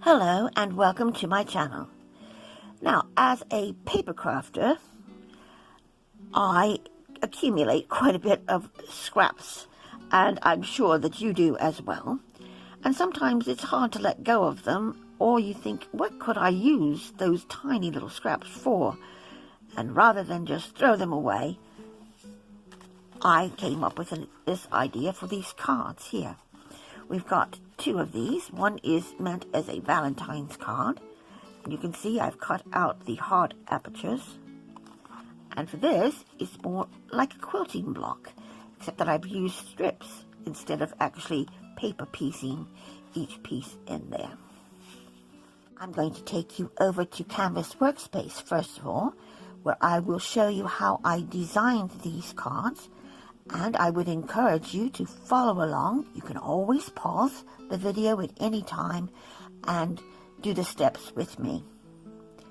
Hello and welcome to my channel. Now, as a paper crafter, I accumulate quite a bit of scraps, and I'm sure that you do as well. And sometimes it's hard to let go of them, or you think, what could I use those tiny little scraps for? And rather than just throw them away, I came up with this idea for these cards here. We've got two of these. One is meant as a Valentine's card. You can see I've cut out the heart apertures. And for this, it's more like a quilting block, except that I've used strips instead of actually paper piecing each piece in there. I'm going to take you over to Canvas Workspace first of all, where I will show you how I designed these cards. And I would encourage you to follow along. You can always pause the video at any time and do the steps with me.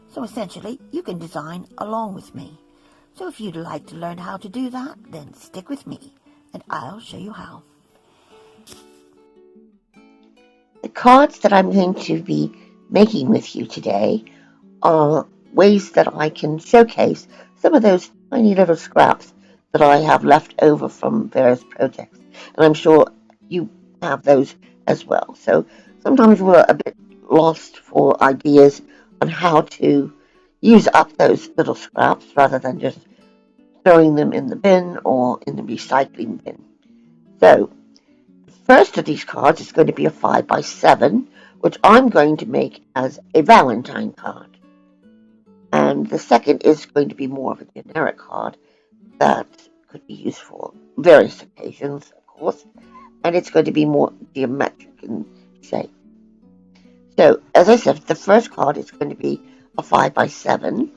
So essentially, you can design along with me. So if you'd like to learn how to do that, then stick with me and I'll show you how. The cards that I'm going to be making with you today are ways that I can showcase some of those tiny little scraps that I have left over from various projects. And I'm sure you have those as well. So sometimes we're a bit lost for ideas on how to use up those little scraps rather than just throwing them in the bin or in the recycling bin. So the first of these cards is going to be a 5x7, which I'm going to make as a Valentine card. And the second is going to be more of a generic card that could be used for various occasions, of course, and it's going to be more geometric in shape. So, as I said, the first card is going to be a 5x7.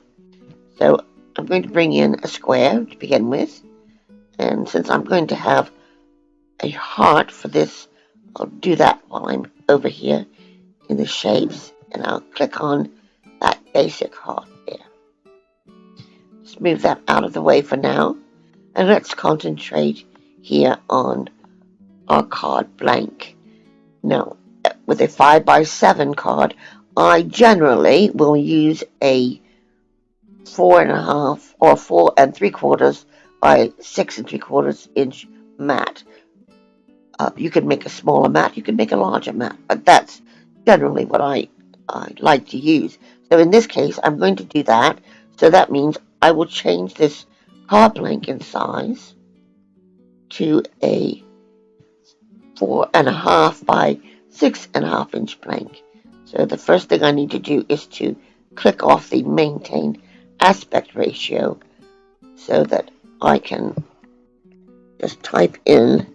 So, I'm going to bring in a square to begin with, and since I'm going to have a heart for this, I'll do that while I'm over here in the shapes, and I'll click on that basic heart there. Just move that out of the way for now, and let's concentrate here on our card blank. Now, with a 5x7 card, I generally will use a 4.5 or 4 3/4 by 6 3/4 inch mat. You can make a smaller mat, you can make a larger mat, but that's generally what I like to use. So in this case, I'm going to do that. So that means I will change this card blank in size to a 4.5 by 6.5 inch blank. So the first thing I need to do is to click off the maintain aspect ratio so that I can just type in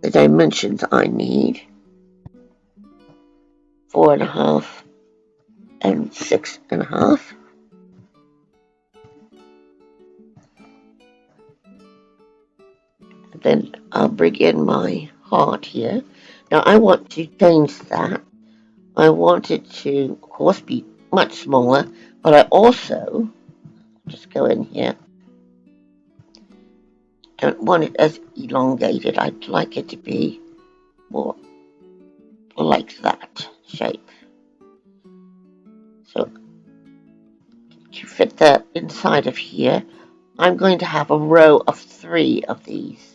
the dimensions I need, 4.5 and 6.5. Then I'll bring in my heart here. Now I want to change that. I want it to, of course, be much smaller, but I also, just go in here, don't want it as elongated. I'd like it to be more like that shape. So to fit that inside of here, I'm going to have a row of 3 of these.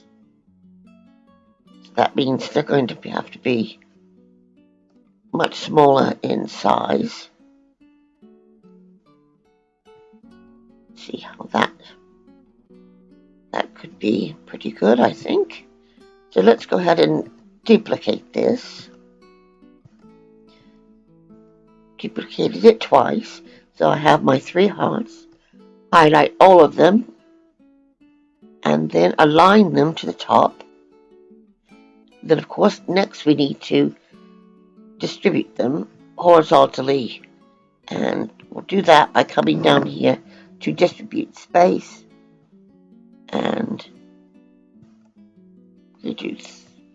That means they're going to have to be much smaller in size. See how that could be pretty good, I think. So let's go ahead and duplicate this. Duplicated it twice. So I have my 3 hearts. Highlight all of them. And then align them to the top. Then, of course, next we need to distribute them horizontally. And we'll do that by coming down here to distribute space. And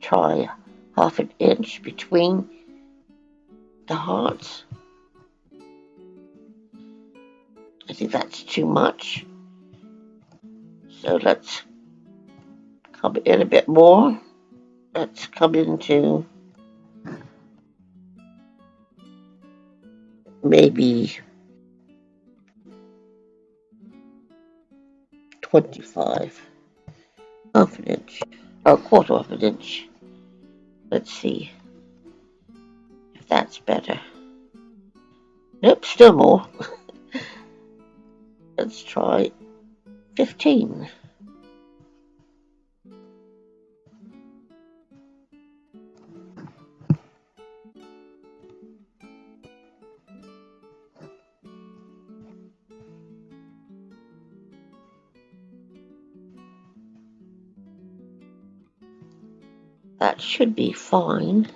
try 1/2 inch between the hearts. I think that's too much. So let's come in a bit more. Let's come into maybe 25, half an inch, or a quarter of an inch. Let's see if that's better. Nope, still more. Let's try 15. That should be fine.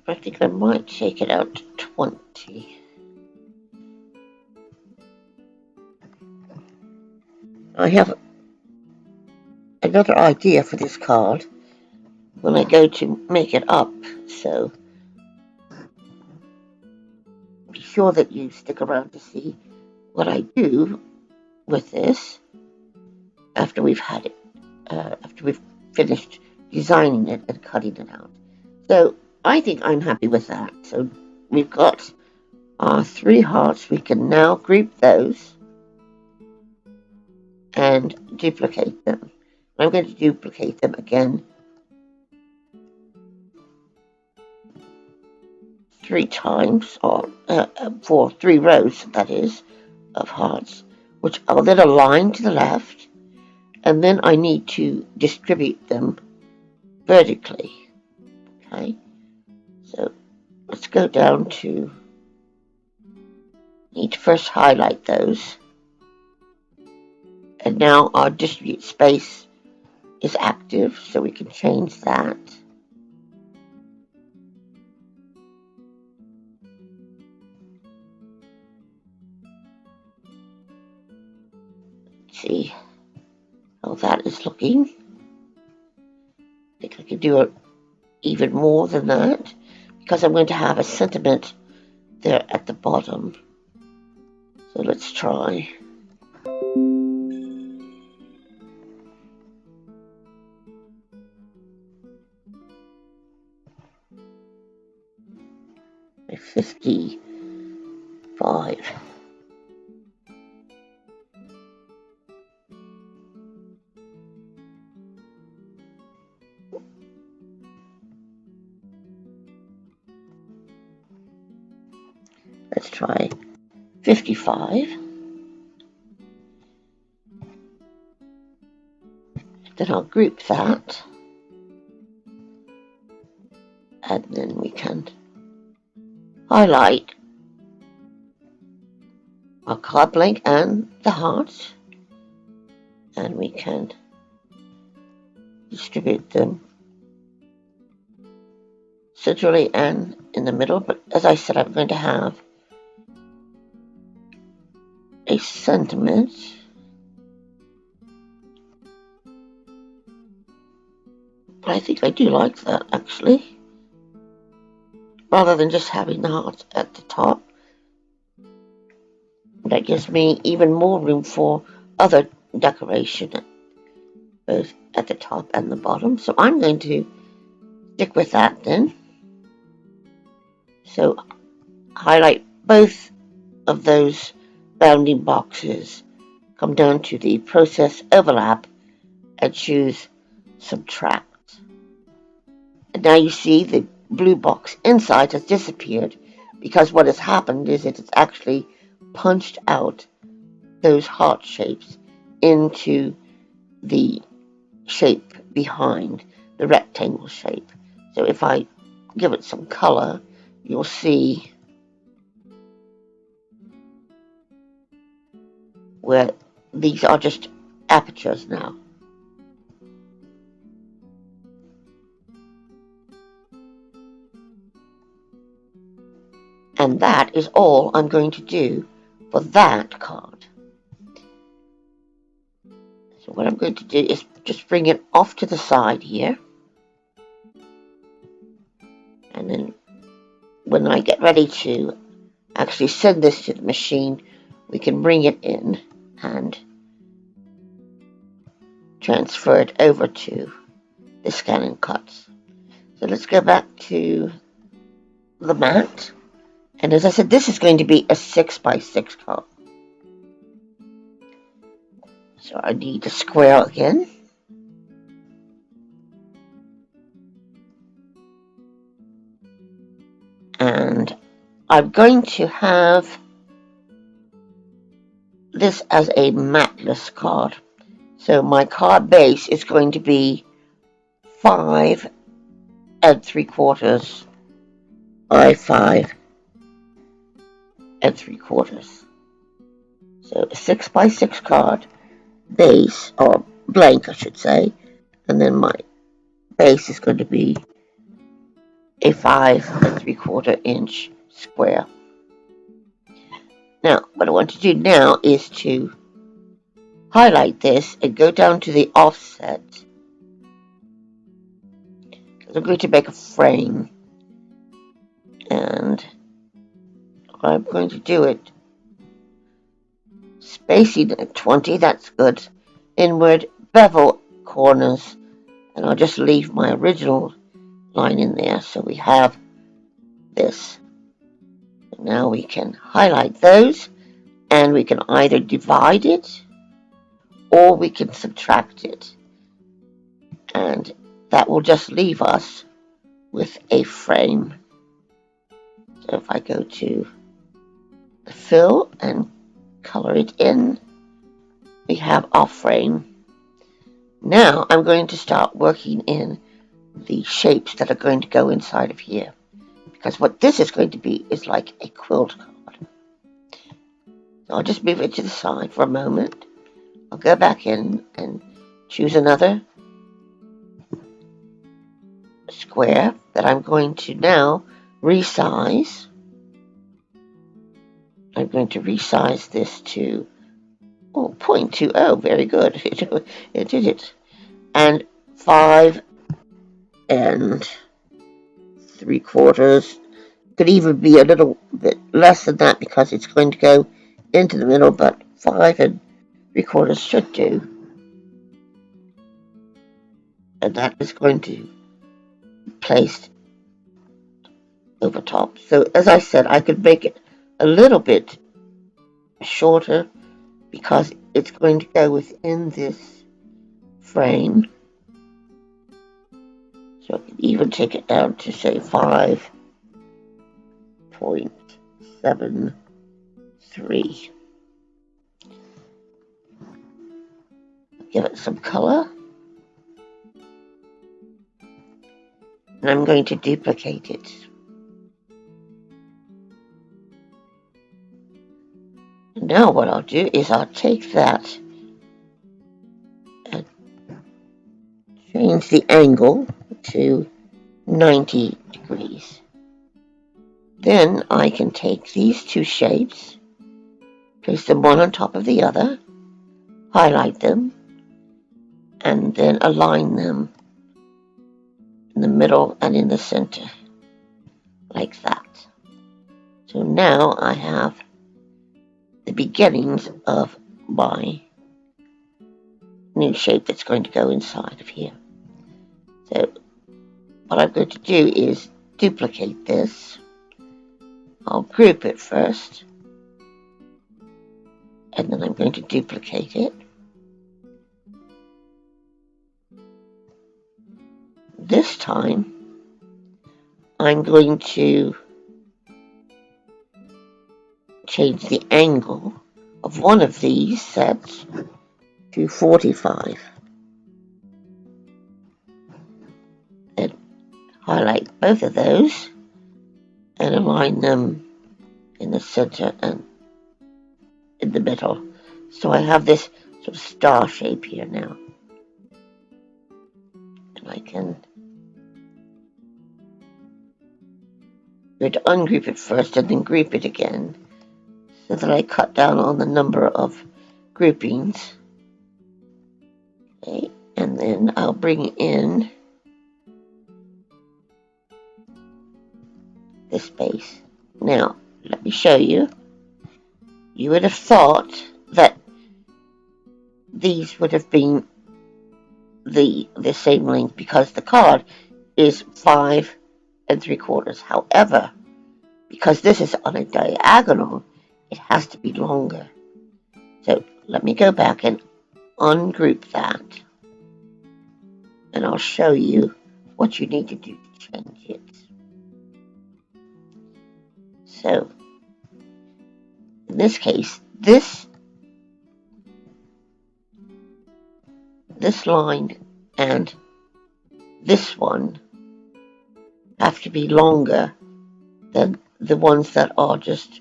I think I might take it out to 20. I have another idea for this card when I go to make it up, so be sure that you stick around to see what I do with this after we've had it, after we've finished designing it and cutting it out. So I think I'm happy with that. So we've got our 3 hearts. We can now group those and duplicate them. I'm going to duplicate them again 3 times, or for 3 rows, that is, of hearts, which I'll then align to the left, and then I need to distribute them vertically. Okay, so let's go down to, need to first highlight those, and now our distribute space is active, so we can change that. Let's see how that is looking. I think I can do it even more than that, because I'm going to have a sentiment there at the bottom. So let's try. My 55. Let's try 55. Then I'll group that. And then we can highlight our card blank and the hearts. And we can distribute them centrally and in the middle. But as I said, I'm going to have a sentiment. But I think I do like that, actually. Rather than just having the heart at the top. That gives me even more room for other decoration, both at the top and the bottom. So I'm going to stick with that then. So highlight both of those bounding boxes, come down to the process overlap and choose subtract. And now you see the blue box inside has disappeared, because what has happened is it's actually punched out those heart shapes into the shape behind, the rectangle shape. So if I give it some color, you'll see where these are just apertures now. And that is all I'm going to do for that card. So what I'm going to do is just bring it off to the side here. And then when I get ready to actually send this to the machine, we can bring it in and transfer it over to the ScanNCut. So let's go back to the mat. And as I said, this is going to be a 6x6 card. So I need a square again. And I'm going to have this as a matless card. So my card base is going to be 5 3/4 by 5 3/4. So a 6x6 card base, or blank I should say, and then my base is going to be a 5 3/4 inch square. Now, what I want to do now is to highlight this and go down to the offset. I'm going to make a frame, and I'm going to do it spacing at 20, that's good. Inward bevel corners, and I'll just leave my original line in there so we have this. Now we can highlight those, and we can either divide it or we can subtract it, and that will just leave us with a frame. So if I go to the fill and color it in, we have our frame. Now I'm going to start working in the shapes that are going to go inside of here, because what this is going to be is like a quilt card. So I'll just move it to the side for a moment. I'll go back in and choose another square that I'm going to now resize. I'm going to resize this to 0.20. Very good. It did it. And 5 3/4. Could even be a little bit less than that because it's going to go into the middle, but 5 3/4 should do. And that is going to be placed over top. So as I said, I could make it a little bit shorter because it's going to go within this frame. So I can even take it down to say 5.73. Give it some color. And I'm going to duplicate it. Now what I'll do is I'll take that and change the angle to 90 degrees. Then I can take these two shapes, place them one on top of the other, highlight them, and then align them in the middle and in the center, like that. So now I have the beginnings of my new shape that's going to go inside of here. So what I'm going to do is duplicate this. I'll group it first, and then I'm going to duplicate it. This time I'm going to change the angle of one of these sets to 45 and highlight both of those and align them in the center and in the middle. So I have this sort of star shape here now, and I can go to ungroup it first and then group it again, so that I cut down on the number of groupings. Okay, and then I'll bring in this base. Now, let me show you. You would have thought that these would have been the same length because the card is 5 3/4. However, because this is on a diagonal, it has to be longer. So let me go back and ungroup that, and I'll show you what you need to do to change it. So in this case, this line and this one have to be longer than the ones that are just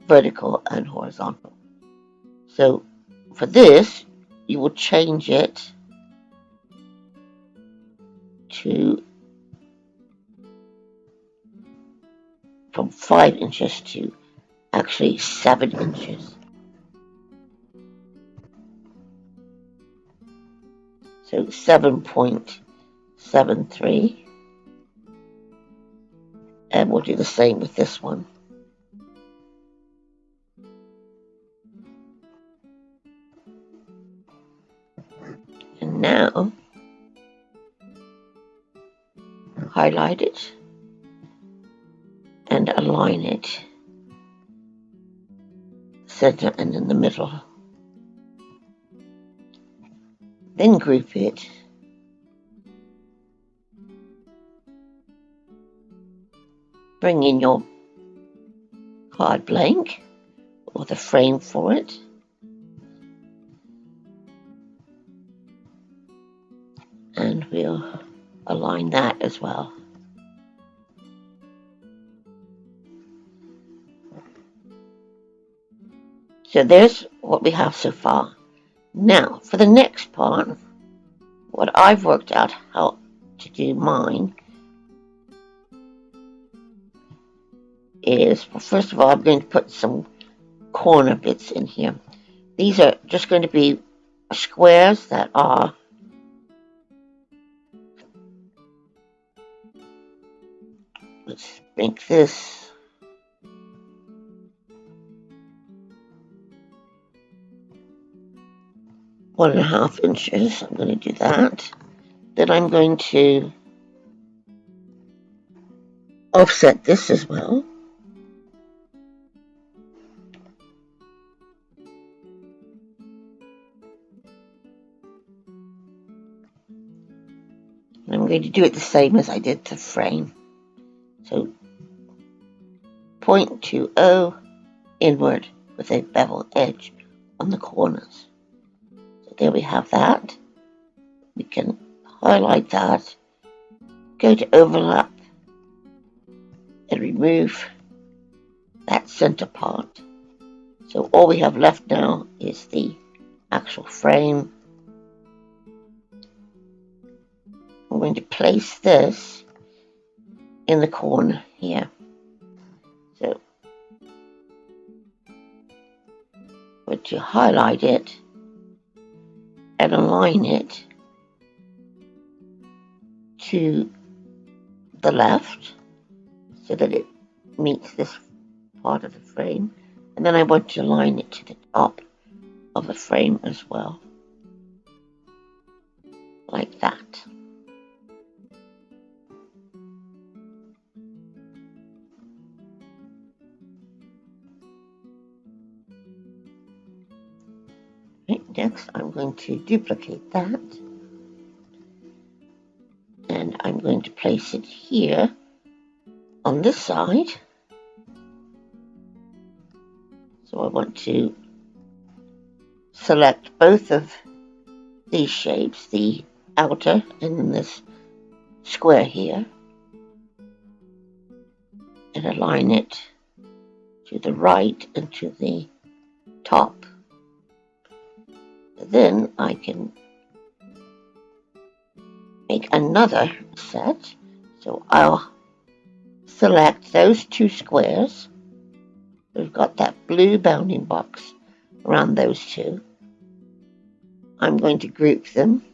vertical and horizontal. So for this, you will change it to from 5 inches to actually 7 inches. So 7.73. And we'll do the same with this one. And now, highlight it and align it center and in the middle. Then group it. Bring in your card blank or the frame for it. And we'll align that as well. So there's what we have so far. Now, for the next part, what I've worked out how to do mine is, well, first of all, I'm going to put some corner bits in here. These are just going to be squares that are let's make this 1.5 inches. I'm going to do that. Then I'm going to offset this as well. And I'm going to do it the same as I did the frame. So 0.20 inward with a bevel edge on the corners. So there we have that. We can highlight that, go to overlap, and remove that center part. So all we have left now is the actual frame. I'm going to place this in the corner here. So I'm going to highlight it and align it to the left so that it meets this part of the frame. And then I want to align it to the top of the frame as well, like that. Right, next I'm going to duplicate that, and I'm going to place it here on this side. So I want to select both of these shapes, the outer and then this square here, and align it to the right and to the top. Then I can make another set. So I'll select those two squares. We've got that blue bounding box around those two. I'm going to group them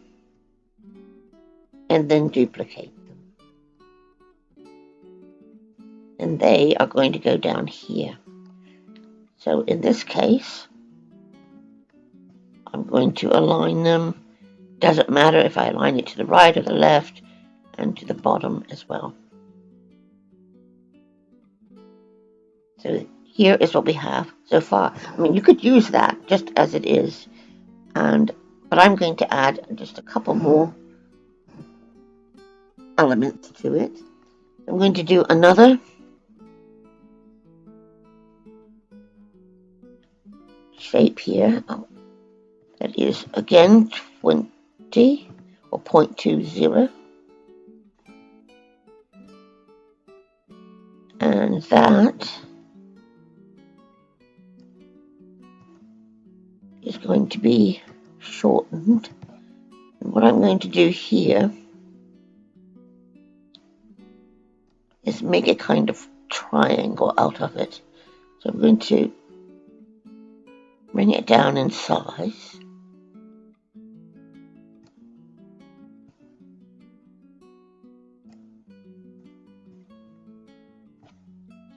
and then duplicate them. And they are going to go down here. So in this case, I'm going to align them. Doesn't matter if I align it to the right or the left. and to the bottom as well. So here is what we have so far. I mean, you could use that just as it is, but I'm going to add just a couple more elements to it. I'm going to do another shape here. That is again 20 or 0.20. And that is going to be shortened. And what I'm going to do here is make a kind of triangle out of it. So I'm going to bring it down in size.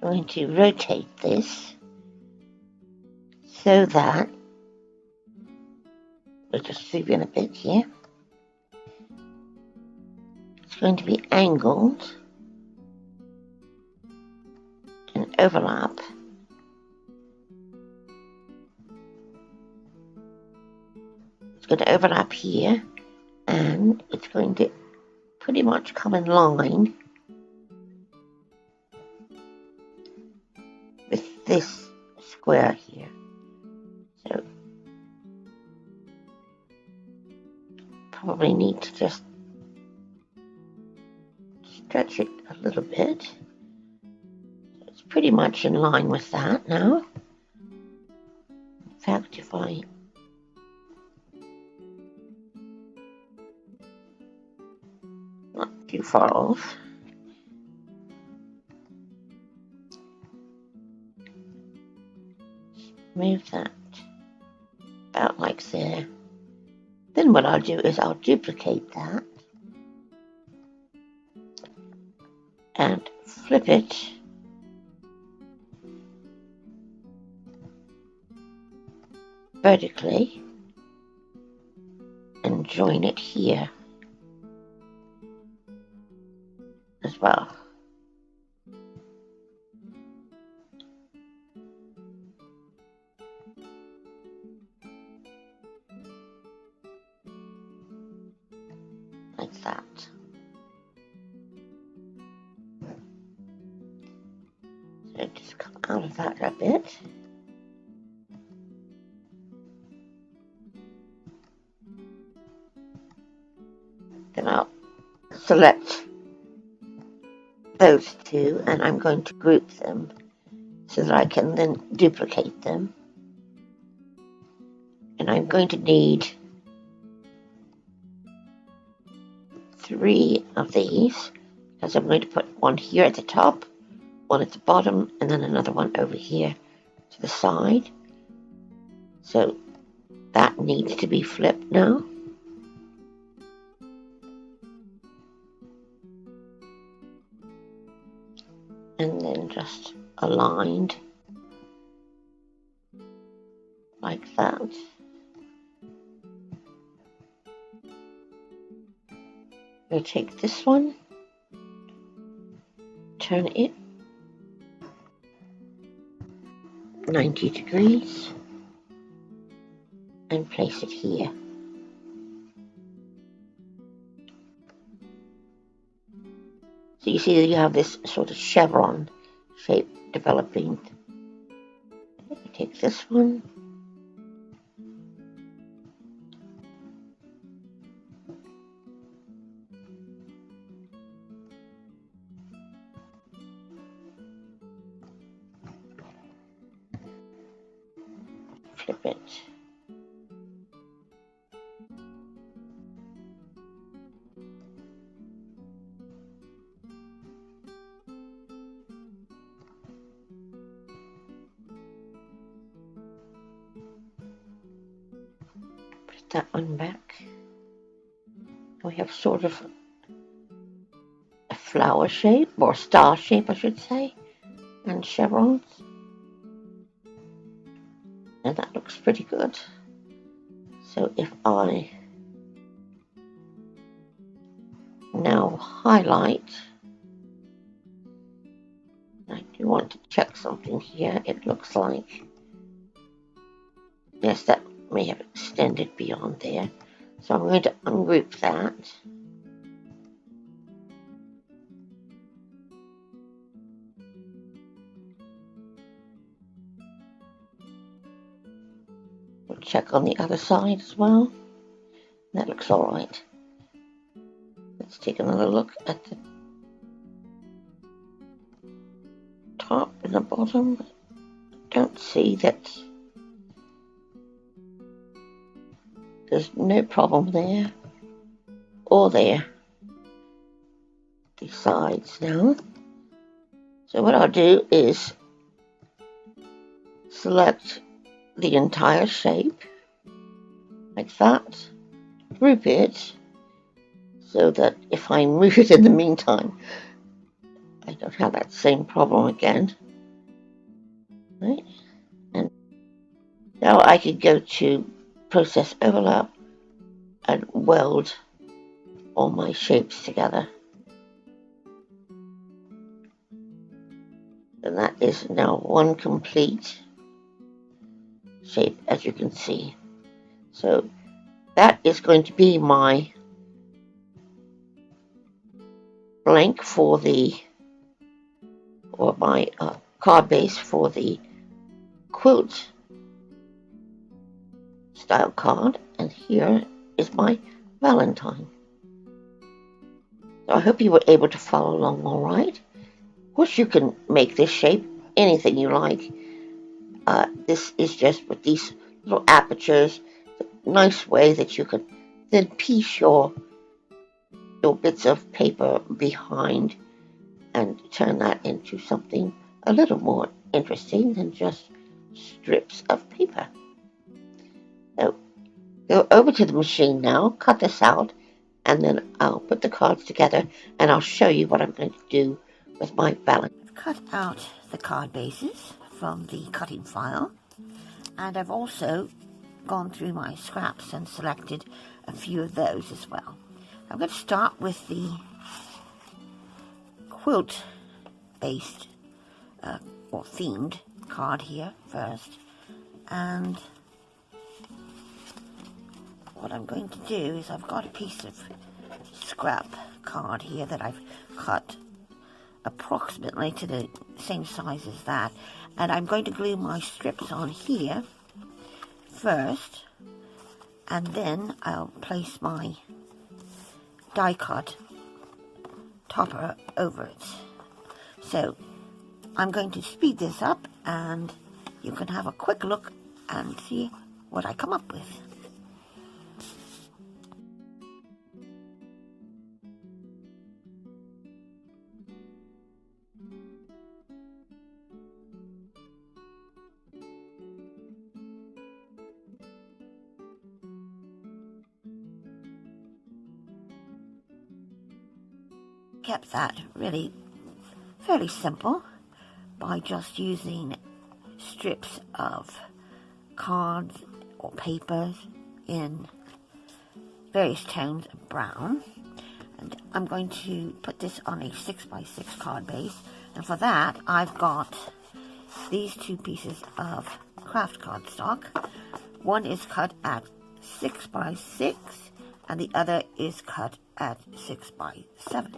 I'm going to rotate this so that, we'll just zoom in a bit here, it's going to be angled and overlap. It's going to overlap here, and it's going to pretty much come in line with this square here. So probably need to just stretch it a little bit. It's pretty much in line with that now. In fact, if I not too far off, move that about like there. Then what I'll do is I'll duplicate that and flip it vertically and join it here as well. Like that. So just come out of that a bit. Then I'll select those two and I'm going to group them so that I can then duplicate them. And I'm going to need 3 of these, because I'm going to put one here at the top, one at the bottom, and then another one over here to the side. So that needs to be flipped now. And then just aligned like that. We'll take this one, turn it 90 degrees and place it here. So you see that you have this sort of chevron shape developing. You take this one, flip it. Put that one back. We have sort of a flower shape, or star shape I should say, and chevrons. And that looks pretty good. So if I now I'll highlight. I do want to check something here. It looks like, yes, that may have extended beyond there. So I'm going to ungroup that. We'll check on the other side as well. That looks all right. Let's take another look at the top and the bottom. Don't see that there's no problem there or there. The sides now. So what I'll do is select the entire shape like that, group it so that if I move it in the meantime, I don't have that same problem again. Right? And now I can go to process overlap and weld all my shapes together. And that is now one complete shape, as you can see. So that is going to be my blank for the, or my card base for the quilt style card, and here is my Valentine. So I hope you were able to follow along all right. Of course, you can make this shape anything you like. This is just with these little apertures, a nice way that you could then piece your bits of paper behind and turn that into something a little more interesting than just strips of paper. So go over to the machine now, cut this out, and then I'll put the cards together and I'll show you what I'm going to do with my Valentine. I've cut out the card bases from the cutting file, and I've also gone through my scraps and selected a few of those as well. I'm going to start with the quilt based or themed card here first, and what I'm going to do is I've got a piece of scrap card here that I've cut approximately to the same size as that, and I'm going to glue my strips on here first, and then I'll place my die cut topper over it. So I'm going to speed this up and you can have a quick look and see what I come up with. Kept that really fairly simple by just using strips of cards or papers in various tones of brown, and I'm going to put this on a 6x6 card base, and for that I've got these two pieces of craft cardstock. One is cut at 6x6 and the other is cut at 6x7.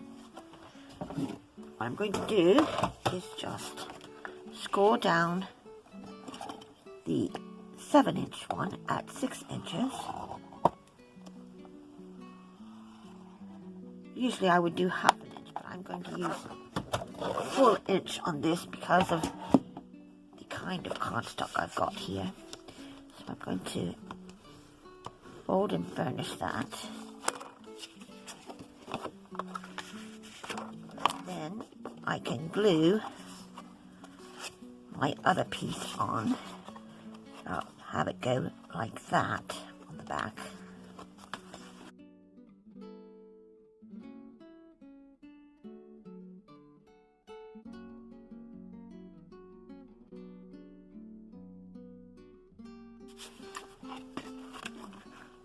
What I'm going to do is just score down the 7-inch one at 6 inches. Usually I would do half an inch, but I'm going to use a full inch on this because of the kind of cardstock I've got here. So I'm going to fold and burnish that. Then I can glue my other piece on. I'll have it go like that on the back.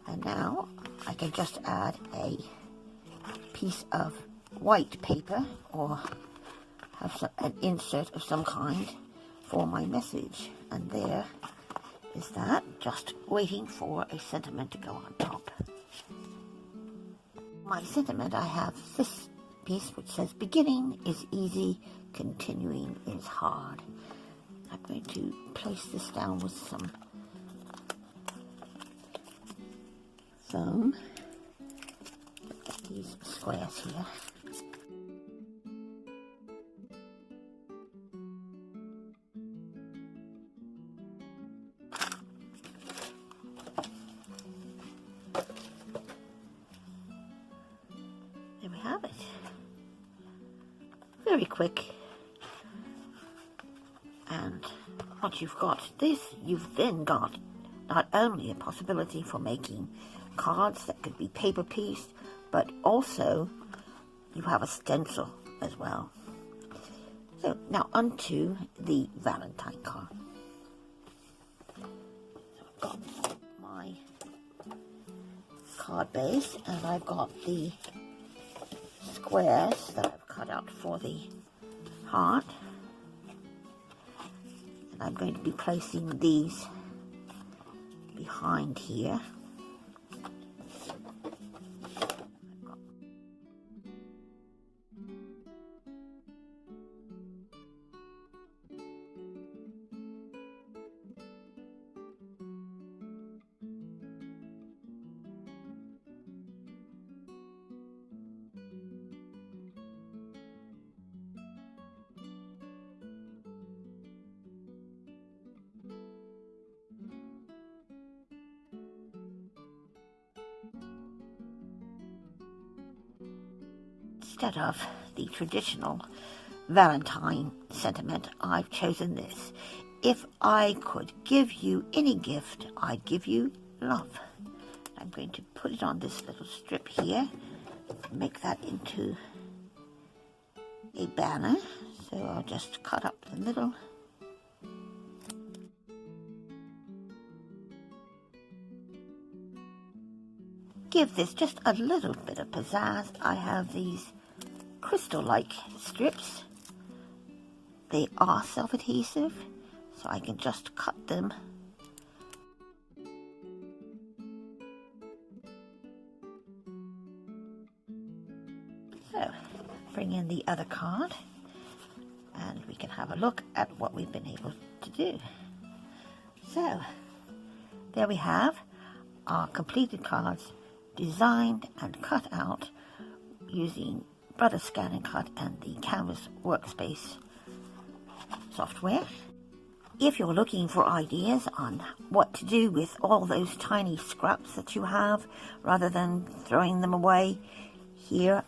And now I can just add a piece of white paper or have an insert of some kind for my message. And there is that, just waiting for a sentiment to go on top. My sentiment, I have this piece which says, beginning is easy, continuing is hard. I'm going to place this down with some foam. Get these squares here. There we have it. Very quick. And once you've got this, you've then got not only a possibility for making cards that could be paper pieced, but also you have a stencil as well. So now onto the Valentine card. So I've got my card base, and I've got the squares that I've cut out for the heart. And I'm going to be placing these behind here. Instead of the traditional Valentine sentiment, I've chosen this. If I could give you any gift, I'd give you love. I'm going to put it on this little strip here, make that into a banner. So I'll just cut up the middle. Give this just a little bit of pizzazz. I have these crystal-like strips. They are self-adhesive, so I can just cut them. So, bring in the other card, and we can have a look at what we've been able to do. So, there we have our completed cards, designed and cut out using Brother ScanNCut and the Canvas Workspace software. If you're looking for ideas on what to do with all those tiny scraps that you have, rather than throwing them away, here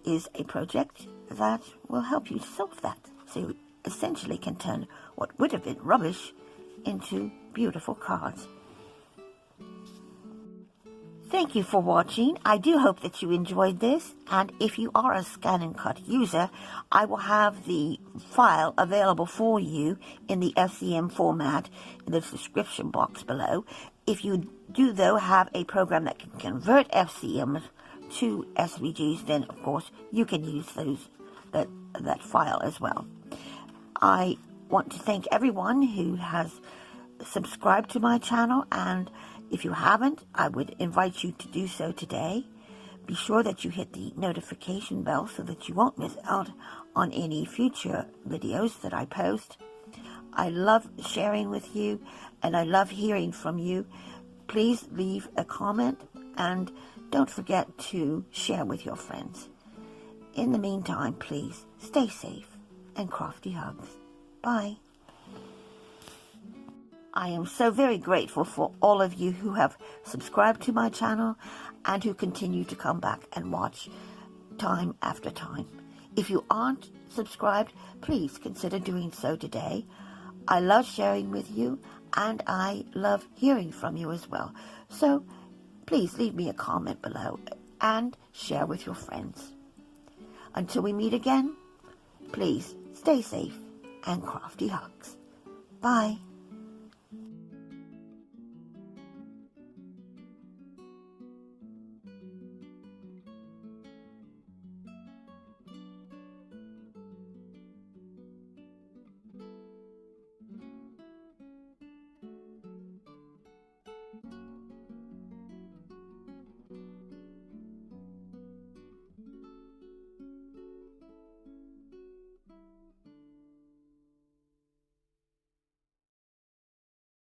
is a project that will help you solve that. So you essentially can turn what would have been rubbish into beautiful cards. Thank you for watching. I do hope that you enjoyed this, and if you are a ScanNCut user, I will have the file available for you in the FCM format in the description box below. If you do, though, have a program that can convert FCM to SVGs, then of course you can use that file as well. I want to thank everyone who has subscribed to my channel, and if you haven't, I would invite you to do so today. Be sure that you hit the notification bell so that you won't miss out on any future videos that I post. I love sharing with you, and I love hearing from you. Please leave a comment, and don't forget to share with your friends. In the meantime, please stay safe and crafty hugs. Bye. I am so very grateful for all of you who have subscribed to my channel and who continue to come back and watch time after time. If you aren't subscribed, please consider doing so today. I love sharing with you, and I love hearing from you as well. So please leave me a comment below and share with your friends. Until we meet again, please stay safe and crafty hugs. Bye.